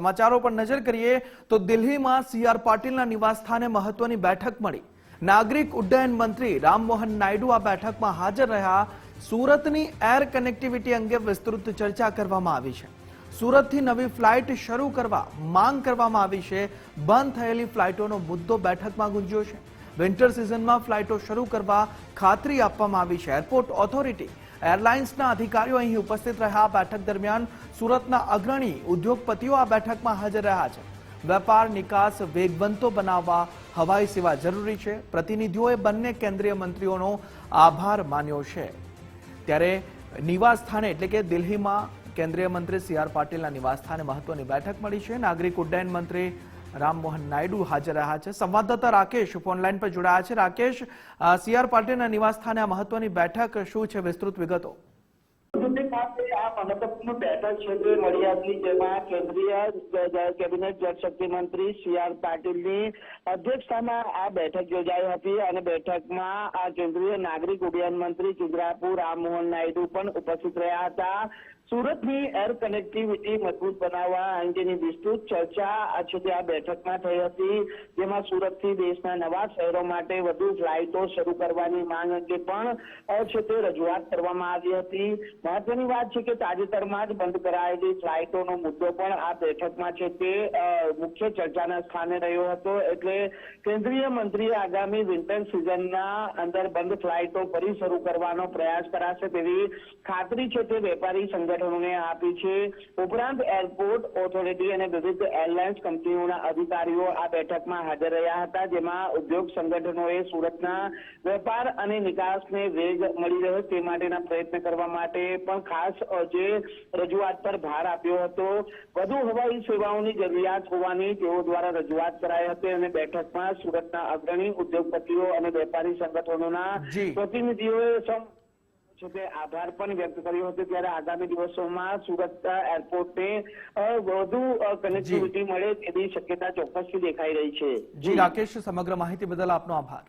સમાચારો પર નજર કરીએ તો દિલ્હીમાં સીઆર પાટીલના નિવાસસ્થાને મહત્વની બેઠક મળી। નાગરિક ઉડ્ડયન મંત્રી રામમોહન નાયડુ આ બેઠકમાં હાજર રહ્યા। સુરતની એર કનેક્ટિવિટી અંગે વિસ્તૃત ચર્ચા કરવામાં આવી છે। સુરતથી નવી ફ્લાઇટ શરૂ કરવા માંગ કરવામાં આવી છે। બંધ થયેલી ફ્લાઇટોનો મુદ્દો બેઠકમાં ગુંજ્યો છે। વિન્ટર સિઝનમાં ફ્લાઇટો શરૂ કરવા ખાતરી આપવામાં આવી છે। એરપોર્ટ ઓથોરિટી એરલાઇન્સના અધિકારીઓ અહીં ઉપસ્થિત રહ્યા। બેઠક દરમિયાન સુરતના અગ્રણી ઉદ્યોગપતિઓ આ બેઠકમાં હાજર રહ્યા છે। વેપાર નિકાસ વેગવંતો બનાવવા હવાઈ સેવા જરૂરી છે। પ્રતિનિધિઓએ બંને કેન્દ્રીય મંત્રીઓનો આભાર માન્યો છે। ત્યારે નિવાસ સ્થાને એટલે કે દિલ્હીમાં કેન્દ્રીય મંત્રી સીઆર પાટીલના નિવાસ સ્થાને મહત્વની બેઠક મળી છે। નાગરિક ઉડ્ડયન મંત્રી રામમોહન નાયડુ હાજર રહ્યા છે। સંવાદદાતા રાકેશ ફોનલાઈન પર જોડાયા છે। રાકેશ, સીઆર પાટીલના નિવાસ સ્થાને આ મહત્વની બેઠક શું છે, વિસ્તૃત વિગતો? આ મહત્વપૂર્ણ બેઠક છે તે મળી હતી, જેમાં કેન્દ્રીય કેબિનેટ જળશક્તિ મંત્રી સીઆર પાટીલની અધ્યક્ષતામાં આ બેઠક યોજાઈ હતી અને બેઠકમાં આ કેન્દ્રીય નાગરિક ઉડ્ડયન મંત્રી ચિદ્રાપુ રામમોહન નાયડુ પણ ઉપસ્થિત રહ્યા હતા। સુરતની એર કનેક્ટિવિટી મજબૂત બનાવવા અંગેની વિસ્તૃત ચર્ચા છે તે આ બેઠકમાં થઈ હતી, જેમાં સુરતથી દેશના નવા શહેરો માટે વધુ ફ્લાઇટો શરૂ કરવાની માંગ અંગે પણ છે તે રજૂઆત કરવામાં આવી હતી। મહત્વની વાત છે કે તાજેતરમાં જ બંધ કરાયેલી ફ્લાઇટોનો મુદ્દો પણ આ બેઠકમાં છે તે મુખ્ય ચર્ચાના સ્થાને રહ્યો હતો। એટલે કેન્દ્રીય મંત્રીએ આગામી વિન્ટર સિઝનના અંદર બંધ ફ્લાઇટો ફરી શરૂ કરવાનો પ્રયાસ કરાશે તેવી ખાતરી છે તે વેપારી સંગઠનોને આપી છે। ઉપરાંત એરપોર્ટ ઓથોરિટી અને વિવિધ એરલાઇન્સ કંપનીઓના અધિકારીઓ આ બેઠકમાં હાજર રહ્યા હતા, જેમાં ઉદ્યોગ સંગઠનોએ સુરતના વેપાર અને નિકાસને વેગ મળી રહે તે માટેના પ્રયત્ન કરવા માટે પણ ખાસ જે રજૂઆત પર ભાર આપ્યો હતો। વધુ હવાઈ સેવાઓની જરૂરિયાત હોવાની તેઓ દ્વારા રજૂઆત કરાઈ હતી અને બેઠકમાં સુરતના અગ્રણી ઉદ્યોગપતિઓ અને વેપારી સંગઠનોના પ્રતિનિધિઓએ તે આભાર પણ વ્યક્ત કર્યો હતો। ત્યારે આગામી દિવસોમાં સુરત એરપોર્ટને વધુ કનેક્ટિવિટી મળે તેવી શક્યતા ચોક્કસથી દેખાઈ રહી છે। જી રાકેશ, સમગ્ર માહિતી બદલ આપનો આભાર।